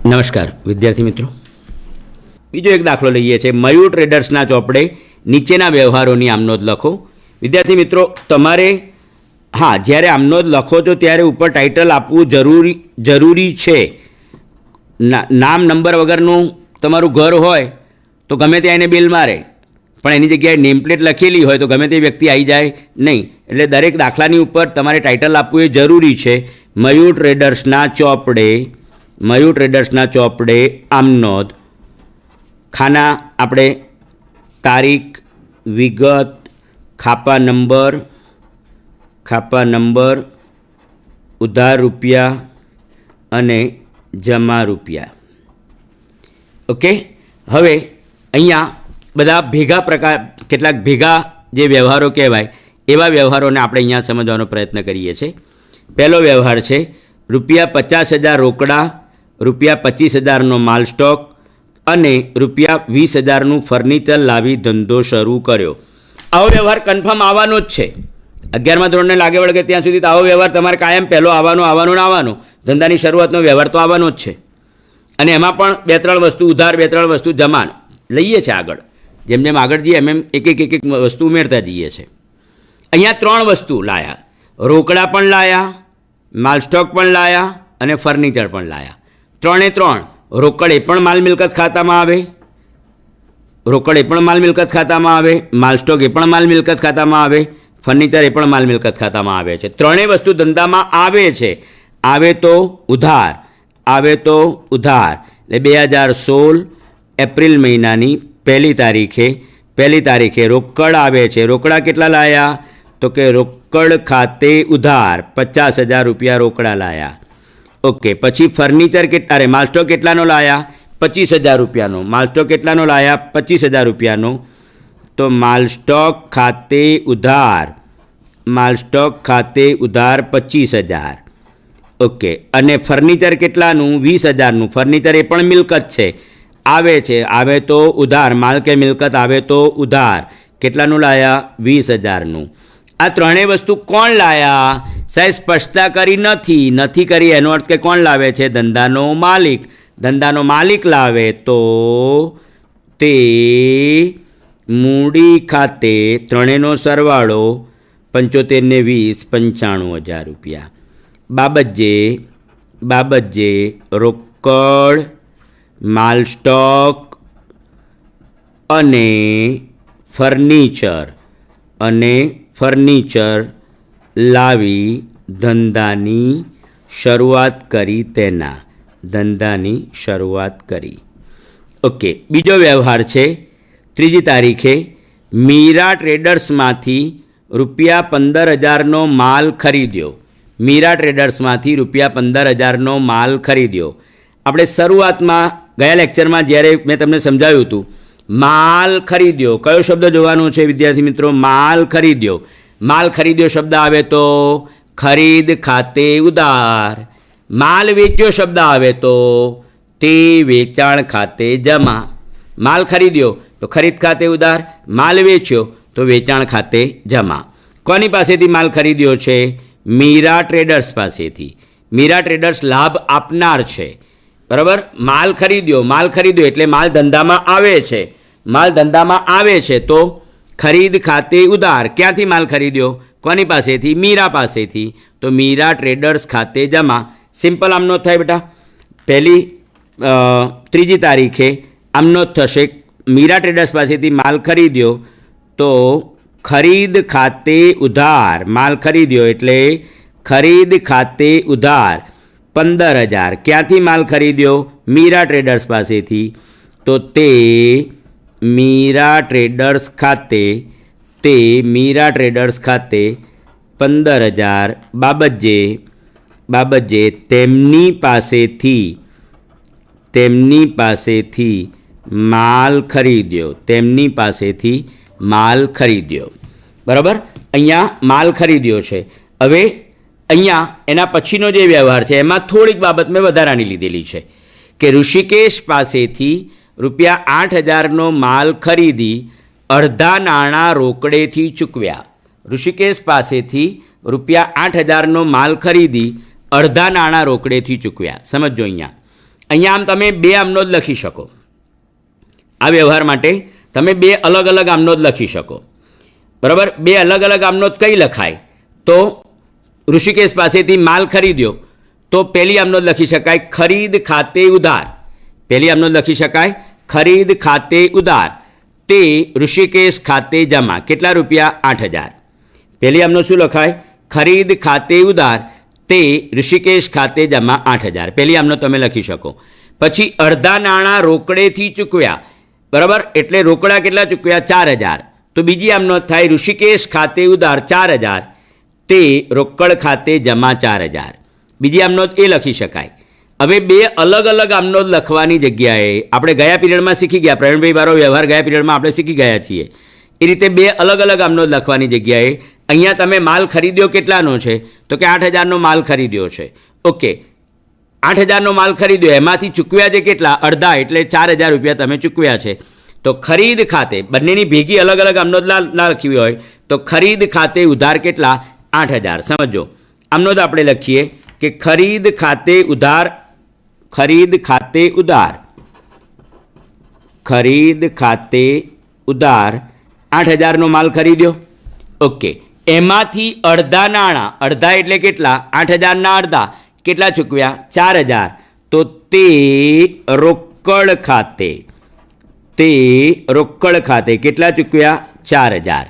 નમસ્કાર વિદ્યાર્થી મિત્રો, બીજો એક દાખલો લઈએ છીએ। મયુર ટ્રેડર્સના ચોપડે નીચેના વ્યવહારોની આમનોંધ લખો। વિદ્યાર્થી મિત્રો, તમારે જ્યારે આમનોંધ લખો છો ત્યારે ઉપર ટાઇટલ આપવું જરૂરી છે। નામ નંબર વગરનું તમારું ઘર હોય તો ગમે ત્યાં એને બિલ મારે, પણ એની જગ્યાએ નેમ પ્લેટ લખેલી હોય તો ગમે તે વ્યક્તિ આવી જાય નહીં। એટલે દરેક દાખલાની ઉપર તમારે ટાઇટલ આપવું એ જરૂરી છે। મયુર ટ્રેડર્સના ચોપડે આમનોંધ, ખાના આપણે તારીખ, વિગત, ખાપા નંબર, ઉધાર રૂપિયા અને જમા રૂપિયા। ઓકે, હવે અહીંયા બધા કેટલાક ભેગા જે વ્યવહારો કહેવાય એવા વ્યવહારોને આપણે અહીંયા સમજવાનો પ્રયત્ન કરીએ છીએ। પહેલો વ્યવહાર છે ₹50,000 રોકડા, ₹25,000નો માલ સ્ટોક અને ₹20,000નું ફર્નિચર લાવી ધંધો શરૂ કર્યો। આવો વ્યવહાર કન્ફર્મ આવવાનો જ છે। 11મા ધોરણને લાગે વળગે ત્યાં સુધી આવો વ્યવહાર તમારે કાયમ પહેલો આવવાનો ધંધાની શરૂઆતનો વ્યવહાર તો આવવાનો જ છે। અને એમાં પણ 2-3 વસ્તુ ઉધાર, 2-3 વસ્તુ જમાન લઈએ છીએ આગળ। જેમ જેમ આગળ જઈએ એમ એક વસ્તુ ઉમેરતા જઈએ છીએ। અહીંયા 3 વસ્તુ લાયા, રોકડા પણ લાયા, માલ સ્ટોક પણ લાયા અને ફર્નિચર પણ લાયા। 3 એ 3 રોકડ એ પણ માલ મિલકત ખાતામાં આવે, માલ સ્ટોક એ પણ માલ મિલકત ખાતામાં આવે, ફર્નિચર એ પણ માલ મિલકત ખાતામાં આવે છે। ત્રણેય વસ્તુ ધંધામાં આવે છે। આવે તો ઉધાર, એટલે 2016 એપ્રિલ મહિનાની પહેલી તારીખે રોકડ આવે છે। રોકડા કેટલા લાયા? તો કે રોકડ ખાતે ઉધાર ₹50,000 રોકડા લાયા। ઓકે, પછી ફર્નિચર માલ સ્ટોક કેટલાનો લાયા? ₹25,000નો। માલ સ્ટોક કેટલાનો લાયા? ₹25,000નો। તો માલ સ્ટોક ખાતે ઉધાર ₹25,000। ઓકે, અને ફર્નિચર કેટલાનું? ₹20,000નું। ફર્નિચર એ પણ મિલકત છે, આવે તો ઉધાર, માલ કે મિલકત આવે તો ઉધાર। કેટલાનું લાયા? ₹20,000નું। આ ત્રણેય વસ્તુ કોણ લાયા? સાહેબ સ્પષ્ટતા કરી નથી કરી, એનો અર્થ કે કોણ લાવે છે? ધંધાનો માલિક લાવે તો તે મૂડી ખાતે ત્રણેયનો સરવાળો 75 ને 20 ₹95,000। બાબતજે રોકડ, માલ સ્ટોક અને ફર્નિચર લાવી ધંધાની શરૂઆત કરી। ઓકે, બીજો વ્યવહાર છે 3જી તારીખે મીરા ટ્રેડર્સમાંથી ₹15,000નો માલ ખરીદ્યો। ₹15,000નો માલ ખરીદ્યો। આપણે શરૂઆતમાં ગયા લેક્ચરમાં જ્યારે મેં તમને સમજાવ્યું હતું, માલ ખરીદ્યો કયો શબ્દ જોવાનો છે વિદ્યાર્થી મિત્રો? માલ ખરીદ્યો શબ્દ આવે તો ખરીદ ખાતે ઉધાર, માલ વેચ્યો શબ્દ આવે તો તે વેચાણ ખાતે જમા। માલ ખરીદ્યો તો ખરીદ ખાતે ઉધાર, માલ વેચ્યો તો વેચાણ ખાતે જમા। કોની પાસેથી માલ ખરીદ્યો છે? મીરા ટ્રેડર્સ પાસેથી। મીરા ટ્રેડર્સ લાભ આપનાર છે, બરાબર। માલ ખરીદ્યો એટલે માલ ધંધામાં આવે છે તો ખરીદ ખાતે ઉધાર। ક્યાંથી માલ ખરીદ્યો? કોની પાસેથી? મીરા પાસેથી। તો મીરા ટ્રેડર્સ ખાતે જમા। સિમ્પલ આમનોંધ થાય બેટા। 3જી તારીખે આમનોંધ થશે, મીરા ટ્રેડર્સ પાસેથી માલ ખરીદ્યો તો ખરીદ ખાતે ઉધાર, માલ ખરીદ્યો એટલે ખરીદ ખાતે ઉધાર 15,000। ક્યાંથી માલ ખરીદ્યો? મીરા ટ્રેડર્સ પાસેથી। તો તે મીરા ટ્રેડર્સ ખાતે 15,000। બાબતજે તેમની પાસેથી માલ ખરીદ્યો। બરાબર, અહીંયા માલ ખરીદ્યો છે। હવે અહીંયા એના પછીનો જે વ્યવહાર છે એમાં થોડીક બાબત મેં વધારાની લીધેલી છે કે ઋષિકેશ પાસેથી ₹8,000નો માલ ખરીદી અડધા નાણાં રોકડેથી ચૂકવ્યા। ઋષિકેશ પાસેથી ₹8,000નો માલ ખરીદી અડધા નાણાં રોકડેથી ચૂકવ્યા। સમજો, અહીંયા અહીંયા આમ તમે બે આમનોંધ લખી શકો. આ વ્યવહાર માટે તમે બે અલગ અલગ આમનોંધ લખી શકો. બરાબર. બે અલગ અલગ આમનોંધ કઈ લખાય? તો ઋષિકેશ પાસેથી માલ ખરીદ્યો તો પહેલી આમનોંધ લખી શકાય ખરીદ ખાતે ઉધાર. પહેલી આમનોંધ લખી શકાય ખરીદ ખાતે ઉધાર, તે ઋષિકેશ ખાતે જમા. કેટલા રૂપિયા? 8,000. પહેલી આમનોંધ શું લખાય? ખરીદ ખાતે ઉધાર, તે ઋષિકેશ ખાતે જમા 8,000. પહેલી આમનોંધ તમે લખી શકો. પછી અડધા નાણાં રોકડેથી ચૂકવ્યા. બરાબર. એટલે રોકડા કેટલા ચૂકવ્યા? 4,000. તો બીજી આમનોંધ થાય ઋષિકેશ ખાતે ઉધાર 4,000, તે રોકડ ખાતે જમા 4,000. બીજી આમનોંધ એ લખી શકાય. હવે બે અલગ અલગ આમનોંધ લખવાની જગ્યાએ આપણે ગયા પીરિયડમાં શીખી ગયા, પ્રવીણભાઈ મારો વ્યવહાર ગયા પીરિયડમાં આપણે શીખી ગયા છીએ. એ રીતે બે અલગ અલગ આમનોંધ લખવાની જગ્યાએ અહીંયા તમે માલ ખરીદ્યો કેટલાનો છે? તો કે 8,000નો માલ ખરીદ્યો છે. ઓકે, 8,000નો માલ ખરીદ્યો, એમાંથી ચૂકવ્યા છે કેટલા? અડધા, એટલે 4,000 રૂપિયા તમે ચૂકવ્યા છે. તો ખરીદ ખાતે, બંનેની ભેગી અલગ અલગ આમનોંધ ના લખવી હોય તો ખરીદ ખાતે ઉધાર કેટલા? 8,000. સમજો, આમનોંધ આપણે લખીએ કે ખરીદ ખાતે ઉધાર, ખરીદ ખાતે ઉધાર, ખરીદ ખાતે ઉધાર 8,000નો માલ ખરીદ્યો. ઓકે, એમાંથી અડધા નાણાં, અડધા એટલે કેટલા? 8,000ના અડધા કેટલા ચૂકવ્યા? 4,000. તો તે રોકડ ખાતે, તે રોકડ ખાતે કેટલા ચૂકવ્યા? 4,000.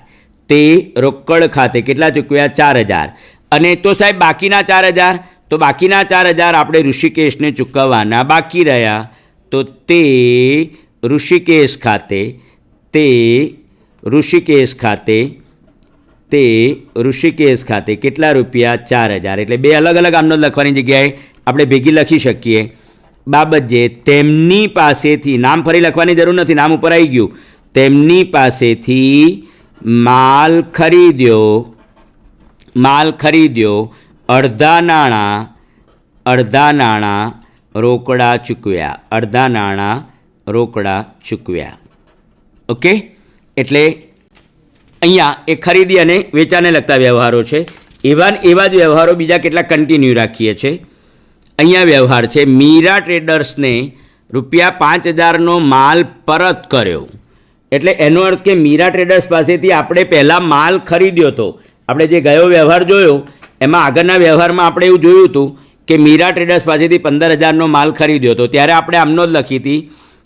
તે રોકડ ખાતે કેટલા ચૂકવ્યા? 4,000. અને તો સાહેબ બાકીના 4,000, તો બાકીના 4,000 આપણે ઋષિકેશને ચૂકવવાના બાકી રહ્યા. તો તે ઋષિકેશ ખાતે, તે ઋષિકેશ ખાતે, તે ઋષિકેશ ખાતે કેટલા રૂપિયા? 4,000. એટલે બે અલગ અલગ આમનોંધ લખવાની જગ્યાએ આપણે ભેગી લખી શકીએ. બાબત જે તેમની પાસેથી, નામ ફરી લખવાની જરૂર નથી, નામ ઉપર આવી ગયું. તેમની પાસેથી માલ ખરીદ્યો, માલ ખરીદ્યો, અડધા નાણાં, અડધા નાણાં રોકડા ચૂકવ્યા, અડધા નાણાં રોકડા ચૂકવ્યા. ઓકે, એટલે અહીંયા એ ખરીદી અને વેચાણને લગતા વ્યવહારો છે. એવા જ વ્યવહારો બીજા કેટલા કન્ટિન્યુ રાખીએ છીએ. અહીંયા વ્યવહાર છે મીરા ટ્રેડર્સને ₹5,000નો માલ પરત કર્યો. એટલે એનો અર્થ કે મીરા ટ્રેડર્સ પાસેથી આપણે પહેલાં માલ ખરીદ્યો હતો. આપણે જે ગયો વ્યવહાર જોયો એમાં આગળના વ્યવહારમાં આપણે એવું જોયું હતું કે મીરા ટ્રેડર્સ પાસેથી 15,000નો માલ ખરીદ્યો હતો. ત્યારે આપણે આમનોંધ લખી હતી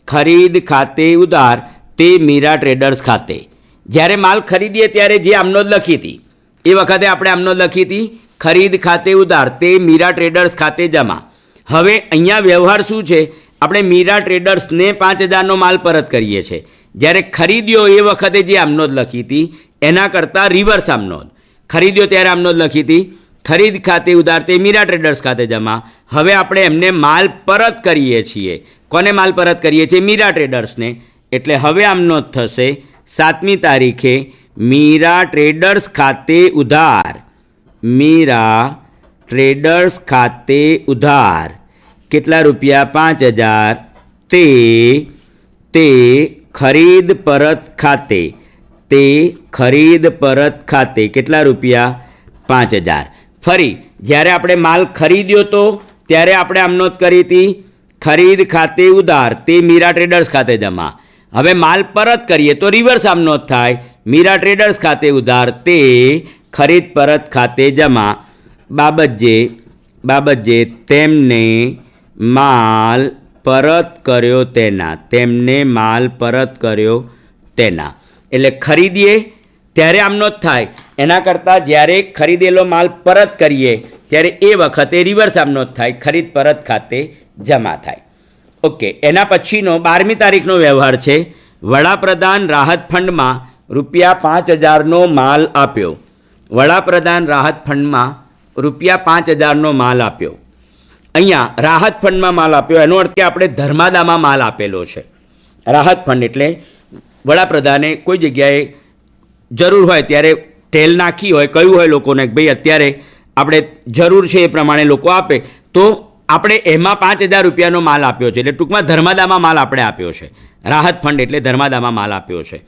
ખરીદ ખાતે ઉધાર, તે મીરા ટ્રેડર્સ ખાતે. જ્યારે માલ ખરીદીએ ત્યારે જે આમનોંધ લખી હતી એ વખતે આપણે આમનોંધ લખી હતી ખરીદ ખાતે ઉધાર, તે મીરા ટ્રેડર્સ ખાતે જમા. હવે અહીંયા વ્યવહાર શું છે? આપણે મીરા ટ્રેડર્સને 5,000નો માલ પરત કરીએ છીએ. જ્યારે ખરીદ્યો એ વખતે જે આમનોંધ લખી હતી એના કરતાં રિવર્સ આમનોંધ. ખરીદ્યો ત્યારે આમનોંધ લખી હતી ખરીદ ખાતે ઉધાર, તે મીરા ટ્રેડર્સ ખાતે જમા. હવે આપણે એમને માલ પરત કરીએ છીએ. કોને માલ પરત કરીએ છીએ? મીરા ટ્રેડર્સને. એટલે હવે આમનોંધ થશે 7મી તારીખે મીરા ટ્રેડર્સ ખાતે ઉધાર, મીરા ટ્રેડર્સ ખાતે ઉધાર કેટલા રૂપિયા? 5,000. તે ખરીદ પરત ખાતે, તે ખરીદ પરત ખાતે કેટલા રૂપિયા? 5,000. ફરી જ્યારે આપણે માલ ખરીદ્યો તો ત્યારે આપણે આમનોંધ કરી હતી ખરીદ ખાતે ઉધાર, તે મીરા ટ્રેડર્સ ખાતે જમા. હવે માલ પરત કરીએ તો રિવર્સ આમનોંધ થાય મીરા ટ્રેડર્સ ખાતે ઉધાર, તે ખરીદ પરત ખાતે જમા. બાબત જે તેમને માલ પરત કર્યો તેના, તેમને માલ પરત કર્યો તેના. એટલે ખરીદીએ ત્યારે આમનોંધ થાય, એના કરતાં જ્યારે ખરીદેલો માલ પરત કરીએ ત્યારે એ વખતે રિવર્સ આમનોંધ થાય ખરીદ પરત ખાતે જમા થાય. ઓકે, એના પછીનો 12મી તારીખનો વ્યવહાર છે વડાપ્રધાન રાહત ફંડમાં ₹5,000નો માલ આપ્યો. વડાપ્રધાન રાહત ફંડમાં ₹5,000નો માલ આપ્યો. અહીંયા રાહત ફંડમાં માલ આપ્યો એનો અર્થ કે આપણે ધર્માદામાં માલ આપેલો છે. રાહત ફંડ એટલે વડાપ્રધાને કોઈ જગ્યાએ જરૂર હોય ત્યારે ટેલ નાખી હોય, કહ્યું હોય લોકોને કે ભાઈ અત્યારે આપણે જરૂર છે એ પ્રમાણે લોકો આપે, તો આપણે એમાં ₹5,000નો માલ આપ્યો છે. એટલે ટૂંકમાં ધર્માદામાં માલ આપણે આપ્યો છે. રાહત ફંડ એટલે ધર્માદામાં માલ આપ્યો છે.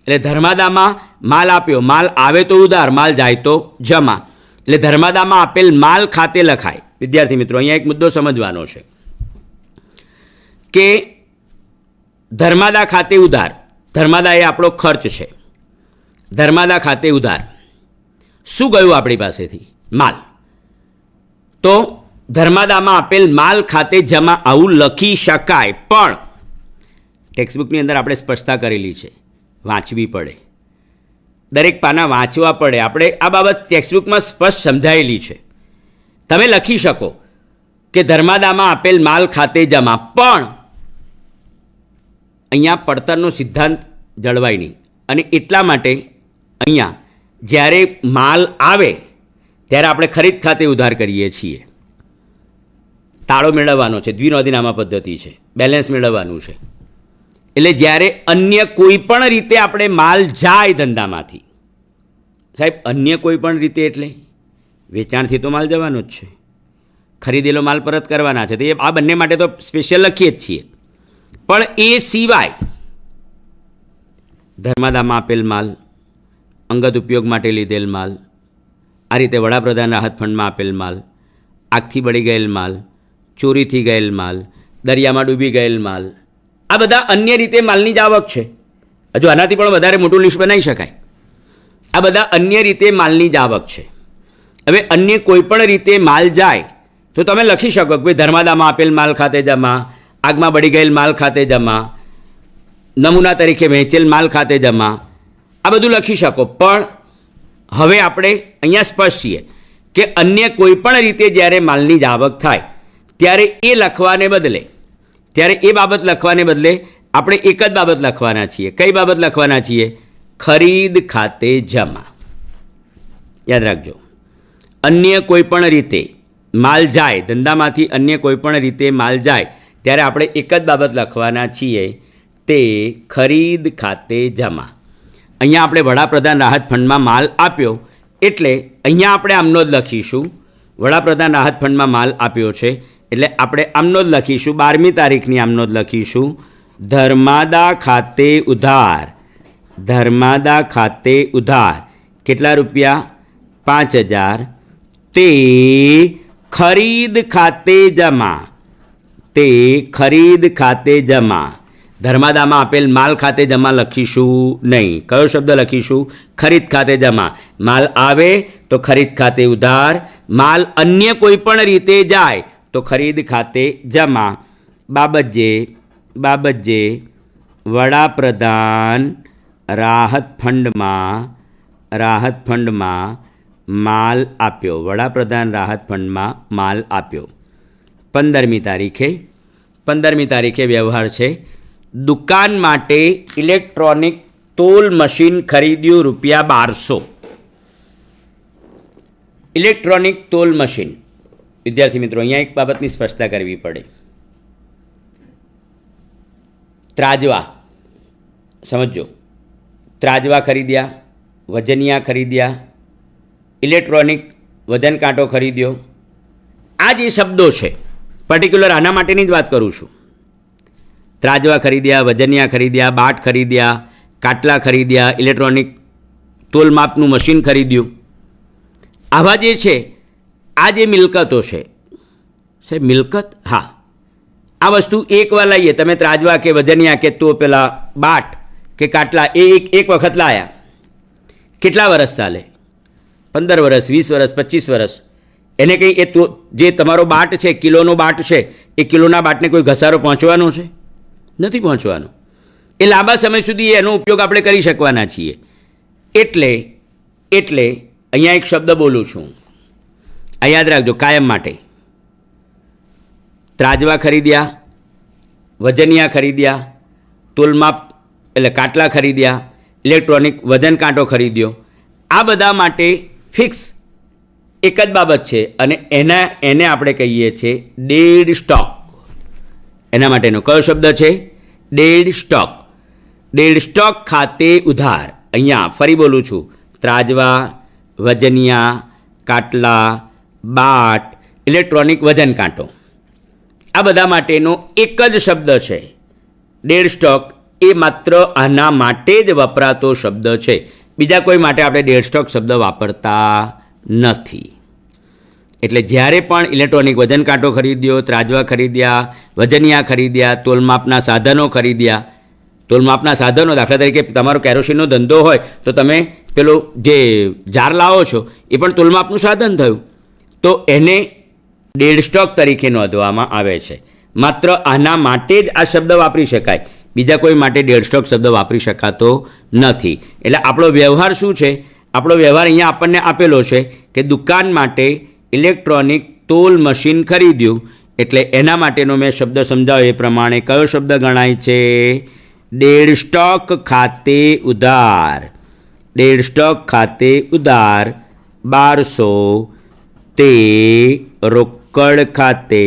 એટલે ધર્માદામાં માલ આપ્યો, માલ આવે તો ઉધાર, માલ જાય તો જમા. એટલે ધર્માદામાં આપેલ માલ ખાતે લખાય. વિદ્યાર્થી મિત્રો, અહીંયા એક મુદ્દો સમજવાનો છે. કે ધર્માદા ખાતે ઉધાર, ધર્માદા એ આપણો ખર્ચ છે, ધર્માદા ખાતે ઉધાર શું ગયું આપણી પાસેથી? માલ. તો ધર્માદામાં આપેલ માલ ખાતે જમા આવું લખી શકાય, પણ ટેક્સ્ટબુકની અંદર આપણે સ્પષ્ટતા કરેલી છે, વાંચવી પડે, દરેક પાના વાંચવા પડે. આપણે આ બાબત ટેક્સ્ટબુકમાં સ્પષ્ટ સમજાયેલી છે. તમે લખી શકો કે ધર્માદામાં આપેલ માલ ખાતે જમા, પણ અહીંયા પડતરનો સિદ્ધાંત જળવાય નહીં, અને એટલા માટે અહીંયા જ્યારે માલ આવે ત્યારે આપણે ખરીદ ખાતે ઉધાર કરીએ છીએ. તાળો મેળવવાનો છે, દ્વિનોંધીનામા પદ્ધતિ છે, બેલેન્સ મેળવવાનું છે. એટલે જ્યારે અન્ય કોઈ પણ રીતે આપણે માલ જાય ધંધામાંથી, સાહેબ અન્ય કોઈ પણ રીતે એટલે વેચાણથી તો માલ જવાનો જ છે, ખરીદેલો માલ પરત કરવાના છે, તો એ આ બંને માટે તો સ્પેશિયલ લખીએ જ છીએ. પણ એ સિવાય ધર્માદામાં આપેલ માલ, અંગત ઉપયોગ માટે લીધેલ માલ, આ રીતે વડાપ્રધાન રાહત ફંડમાં આપેલ માલ, આગથી બળી ગયેલ માલ, ચોરીથી ગયેલ માલ, દરિયામાં ડૂબી ગયેલ માલ, આ બધા અન્ય રીતે માલની જ આવક છે. હજુ આનાથી પણ વધારે મોટું લિસ્ટ બનાવી શકાય. આ બધા અન્ય રીતે માલની જ આવક છે. હવે અન્ય કોઈ પણ રીતે માલ જાય તો તમે લખી શકો કે ભાઈ ધર્માદામાં આપેલ માલ ખાતે જમા, આગમાં બળી ગયેલ માલ ખાતે જમા, નમૂના તરીકે વહેંચેલ માલ ખાતે જમા, આ બધું લખી શકો. પણ હવે આપણે અહીંયા સ્પષ્ટ છીએ કે અન્ય કોઈ પણ રીતે જ્યારે માલની જ આવક થાય ત્યારે એ લખવાને બદલે, ત્યારે એ બાબત લખવાને બદલે આપણે એક જ બાબત લખવાના છીએ. કઈ બાબત લખવાના છીએ? ખરીદ ખાતે જમા. યાદ રાખજો, અન્ય કોઈ પણ રીતે માલ જાય, ધંધામાંથી અન્ય કોઈ પણ રીતે માલ જાય ત્યારે આપણે એક જ બાબત લખવાના છીએ, તે ખરીદ ખાતે જમા. અહીંયા આપણે વડાપ્રધાન રાહત ફંડમાં માલ આપ્યો એટલે અહીંયા આપણે આમનો જ લખીશું. વડાપ્રધાન રાહત ફંડમાં માલ આપ્યો છે એટલે આપણે આમનો જ લખીશું, 12મી તારીખની આમનો જ લખીશું. ધર્માદા ખાતે ઉધાર, ધર્માદા ખાતે ઉધાર કેટલા રૂપિયા? 5000. તે ખરીદ ખાતે જમા, તે ખરીદ ખાતે જમા. ધર્માદામાં આપેલ માલ ખાતે જમા લખીશું નહીં. કયો શબ્દ લખીશું? ખરીદ ખાતે જમા. માલ આવે તો ખરીદ ખાતે ઉધાર, માલ અન્ય કોઈ પણ રીતે જાય તો ખરીદ ખાતે જમા. બાબતજે, બાબતજે વડાપ્રધાન રાહત ફંડમાં, રાહત ફંડમાં માલ આપ્યો, વડાપ્રધાન રાહત ફંડમાં માલ આપ્યો. 15મી તારીખે, 15મી તારીખે વ્યવહાર છે. દુકાન માટે ઇલેક્ટ્રોનિક તોલ મશીન ખરીદ્યું ₹1200. ઇલેક્ટ્રોનિક તોલ મશીન. વિદ્યાર્થી મિત્રો, અહીંયા એક બાબતની સ્પષ્ટતા કરવી પડે. ત્રાજવા સમજો, ત્રાજવા ખરીદ્યા, વજનિયા ખરીદ્યા, ઇલેક્ટ્રોનિક વજન કાંટો ખરીદ્યો. આ જે શબ્દો છે પર્ટિક્યુલર આના માટેની જ વાત કરું છું. ત્રાજવા ખરીદ્યા, વજનિયા ખરીદ્યા, બાટ ખરીદ્યા, કાટલા ખરીદ્યા, ઇલેક્ટ્રોનિક તોલ માપનું મશીન ખરીદ્યું. આવા જે છે, આ જે મિલકતો છે, સાહેબ મિલકત, હા, આ વસ્તુ એકવાર લાવીએ, તમે ત્રાજવા કે વજનિયા કે તો પેલા બાટ કે કાટલા એ એક વખત લાયા, કેટલા વર્ષ ચાલે? 15 વર્ષ, 20 વર્ષ, 25 વર્ષ. એને કંઈ એ તો જે તમારો બાટ છે, કિલોનો બાટ છે, એ કિલોના બાટને કોઈ ઘસારો પહોંચવાનો છે? નથી પહોંચવાનો. એ લાંબા સમય સુધી એનો ઉપયોગ આપણે કરી શકવાના છીએ. એટલે અહીંયા એક શબ્દ બોલું છું, આ યાદ રાખજો કાયમ માટે. ત્રાજવા ખરીદ્યા, વજનિયા ખરીદ્યા, તોલમાપ એટલે કાટલા ખરીદ્યા, ઇલેક્ટ્રોનિક વજન કાંટો ખરીદ્યો. આ બધા માટે ફિક્સ એક જ બાબત છે અને એને આપણે કહીએ છીએ ડેડ સ્ટોક. એના માટેનો કયો શબ્દ છે? Dead stock. ડેડ સ્ટોક ખાતે ઉધાર. અહીંયા ફરી બોલું છું, ત્રાજવા, વજનિયા, કાટલા, બાટ, ઇલેક્ટ્રોનિક વજન કાંટો, આ બધા માટેનો એક જ શબ્દ છે ડેડ સ્ટોક. એ માત્ર આના માટે જ વપરાતો શબ્દ છે, બીજા કોઈ માટે આપણે ડેડ સ્ટોક શબ્દ વાપરતા નથી. એટલે જ્યારે પણ ઇલેક્ટ્રોનિક વજન કાંટો ખરીદ્યો, ત્રાજવા ખરીદ્યા, વજનિયા ખરીદ્યા, તોલમાપના સાધનો ખરીદ્યા, તોલમાપના સાધનો દાખલા તરીકે તમારો કેરોસીનનો ધંધો હોય તો તમે પેલો જે જાર લાવો છો એ પણ તોલમાપનું સાધન થયું, તો એને ડેડ સ્ટોક તરીકે નોંધવામાં આવે છે. માત્ર આના માટે જ આ શબ્દ વાપરી શકાય, બીજા કોઈ માટે ડેડ સ્ટોક શબ્દ વાપરી શકાતો નથી. એટલે આપણો વ્યવહાર શું છે? આપણો વ્યવહાર અહીંયા આપણને આપેલો છે કે દુકાન માટે ઇલેક્ટ્રોનિક તોલ મશીન ખરીદ્યું, એટલે એના માટેનો મેં શબ્દ સમજાવ્યો એ પ્રમાણે કયો શબ્દ ગણાય છે? ડેડ સ્ટોક ખાતે ઉધાર. ડેડ સ્ટોક ખાતે ઉધાર 1200 તે રોકડ ખાતે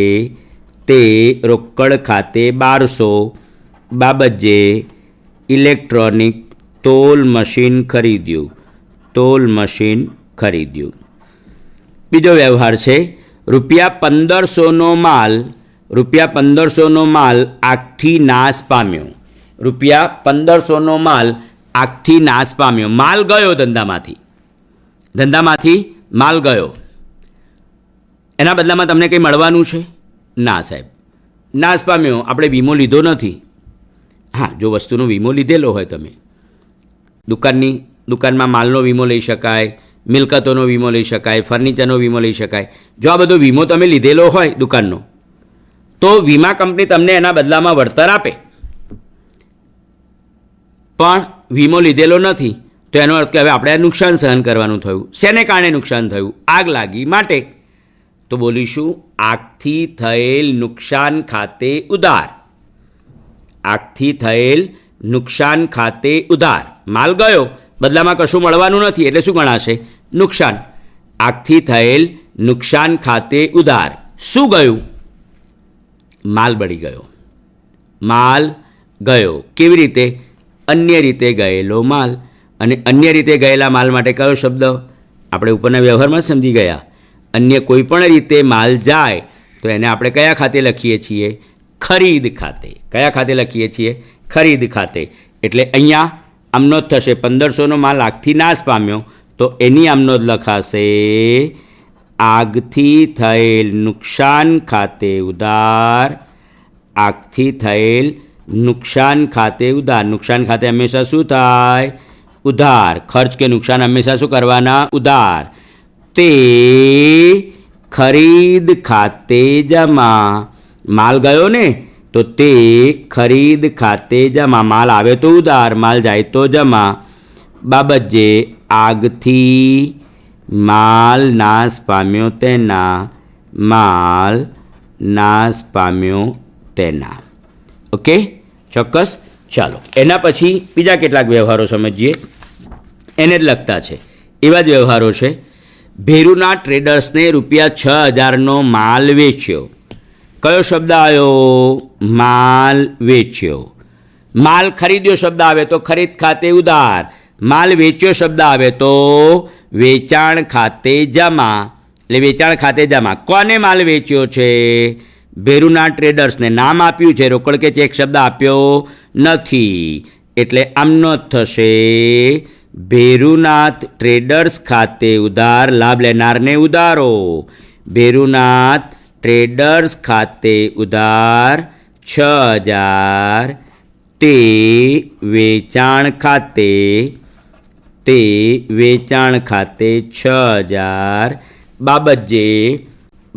1200 બાબતે ઇલેક્ટ્રોનિક તોલ મશીન ખરીદ્યું. બીજો વ્યવહાર છે ₹1500નો માલ આગથી નાશ પામ્યો. ₹1500નો માલ આગથી નાશ પામ્યો. માલ ગયો ધંધામાંથી માલ ગયો, એના બદલામાં તમને કંઈ મળવાનું છે? ના સાહેબ, નાશ પામ્યો. આપણે વીમો લીધો નથી. હા, જો વસ્તુનો વીમો લીધેલો હોય, તમે દુકાનમાં માલનો વીમો લઈ શકાય, મિલકતોનો વીમો લઈ શકાય, ફર્નિચરનો વીમો લઈ શકાય. જો આ બધો વીમો તમે લીધેલો હોય દુકાનનો, તો વીમા કંપની તમને એના બદલામાં વળતર આપે. પણ વીમો લીધેલો નથી તો એનો અર્થ કે હવે આપણે નુકસાન સહન કરવાનું થયું. શેને કારણે નુકસાન થયું? આગ લાગી માટે. તો બોલીશું આગથી થયેલ નુકસાન ખાતે ઉધાર. આગથી થયેલ નુકસાન ખાતે ઉધાર. માલ ગયો, બદલામાં કશું મળવાનું નથી, એટલે શું ગણાશે? નુકસાન. આગથી થયેલ નુકસાન ખાતે ઉધાર. શું ગયું? માલ બળી ગયો. માલ ગયો કેવી રીતે? અન્ય રીતે ગયેલો માલ. અને અન્ય રીતે ગયેલા માલ માટે કયો શબ્દ? આપણે ઉપરના વ્યવહારમાં સમજી ગયા. અન્ય કોઈ પણ રીતે માલ જાય તો એને આપણે કયા ખાતે લખીએ છીએ? ખરીદ ખાતે. કયા ખાતે લખીએ છીએ? ખરીદ ખાતે. એટલે અહીંયા આમનો જ થશે. 1500નો માલ આગથી નાશ પામ્યો, તો એની આમનો જ લખાશે આગથી થયેલ નુકસાન ખાતે ઉધાર. આગથી થયેલ નુકસાન ખાતે ઉધાર. નુકસાન ખાતે હંમેશા શું થાય? ઉધાર. ખર્ચ કે નુકસાન હંમેશા શું કરવાના? ઉધાર. તે ખરીદ ખાતે જમા. માલ ગયો ને, તો તે ખરીદ ખાતે જમા. માલ આવે તો ઉધાર, માલ જાય તો જમા. બાબતે આગથી માલ નાશ પામ્યો તેના. માલ નાશ પામ્યો તેના. ઓકે, ચોક્કસ. ચાલો એના પછી બીજા કેટલાક વ્યવહારો સમજીએ, એને જ લગતા છે. એવા જ વ્યવહારો છે. ભેરુના ટ્રેડર્સને ₹6000નો માલ વેચ્યો. કયો શબ્દ આવ્યો? માલ વેચ્યો. માલ ખરીદ્યો શબ્દ આવે તો ખરીદ ખાતે ઉધાર. માલ વેચ્યો શબ્દ આવે તો વેચાણ ખાતે જમા. એટલે વેચાણ ખાતે જમા. કોને માલ વેચ્યો છે? ભેરુના ટ્રેડર્સને. નામ આપ્યું છે, રોકડ કે ચેક શબ્દ આપ્યો નથી, એટલે આમનો જ થશે ભેરુનાથ ટ્રેડર્સ ખાતે ઉધાર. લાભ લેનારને ઉધારો. ભેરુનાથ ટ્રેડર્સ ખાતે ઉધાર 6000 તે વેચાણ ખાતે. 6000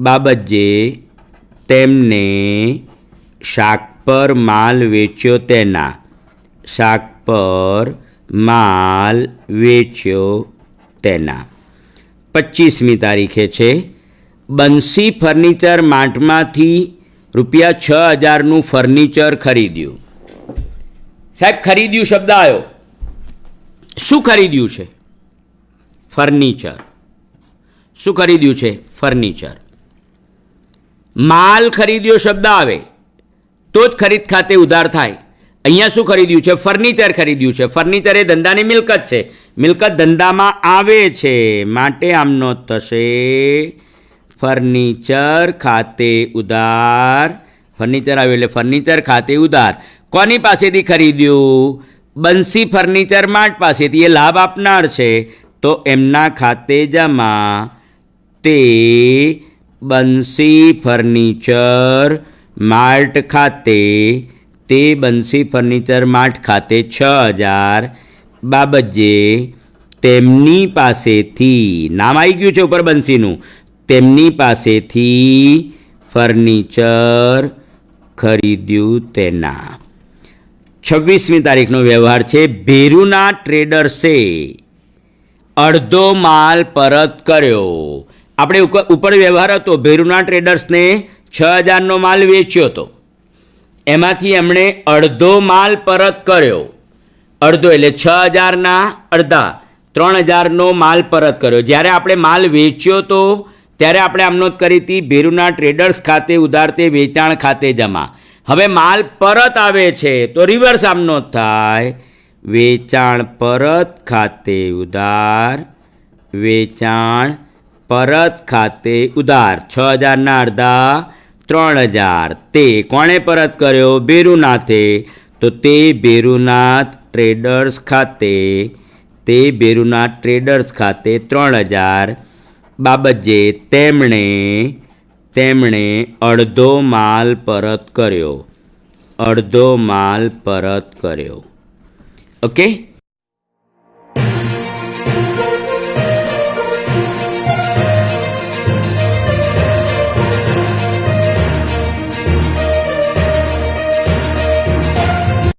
બાબતે તેમને શાક પર માલ વેચ્યો તેના. શાક પર માલ વેચ્યો તેના. 25મી તારીખે છે. બંસી ફર્નિચર માર્ટમાંથી ₹6000નું ફર્નિચર ખરીદ્યું. સાહેબ, ખરીદ્યું શબ્દ આવ્યો. શું ખરીદ્યું છે? ફર્નિચર. શું ખરીદ્યું છે? ફર્નિચર. માલ ખરીદ્યો શબ્દ આવે તો જ ખરીદ ખાતે ઉધાર થાય. અહીંયા શું ખરીદ્યું છે? ફર્નિચર ખરીદ્યું છે. ફર્નિચર એ ધંધાની મિલકત છે. મિલકત ધંધામાં આવે છે, માટે આમનો થશે ફર્નિચર ખાતે ઉધાર. ફર્નિચર આવ્યું એટલે ફર્નિચર ખાતે ઉધાર. કોની પાસેથી ખરીદ્યું? બંસી ફર્નિચર માર્ટ પાસેથી. એ લાભ આપનાર છે, તો એમના ખાતે જમા. તે બંસી ફર્નિચર માર્ટ ખાતે, તે બંસી ફર્નિચર માર્ટ ખાતે 6,000 બાબતજીએ તેમની પાસેથી, નામ આવી ગયું છે ઉપર બંસીનું, તેમની પાસેથી ફર્નિચર ખરીદ્યું તેના. 26મી તારીખનો વ્યવહાર છે. ભેરુના ટ્રેડર્સે અડધો માલ પરત કર્યો. આપણે ઉપર વ્યવહાર હતો, ભેરુના ટ્રેડર્સને 6,000નો માલ વેચ્યો હતો, એમાંથી એમણે અડધો માલ પરત કર્યો. અડધો એટલે 6,000ના અડધા 3,000નો માલ પરત કર્યો. જ્યારે આપણે માલ વેચ્યો તો ત્યારે આપણે આમ નોંધ કરી હતી, ભેરુના ટ્રેડર્સ ખાતે ઉધાર તે વેચાણ ખાતે જમા. હવે માલ પરત આવે છે તો રિવર્સ આમ નોંધ થાય, વેચાણ પરત ખાતે ઉધાર, વેચાણ પરત ખાતે ઉધાર. 6,000ના અડધા 3,000. તે કોણે પરત કર્યો? ભેરુનાથે. તો તે ભેરુનાથ ટ્રેડર્સ ખાતે, તે ભેરુનાથ ટ્રેડર્સ ખાતે 3,000 બાબતજે તેમણે અડધો માલ પરત કર્યો, અડધો માલ પરત કર્યો. ઓકે.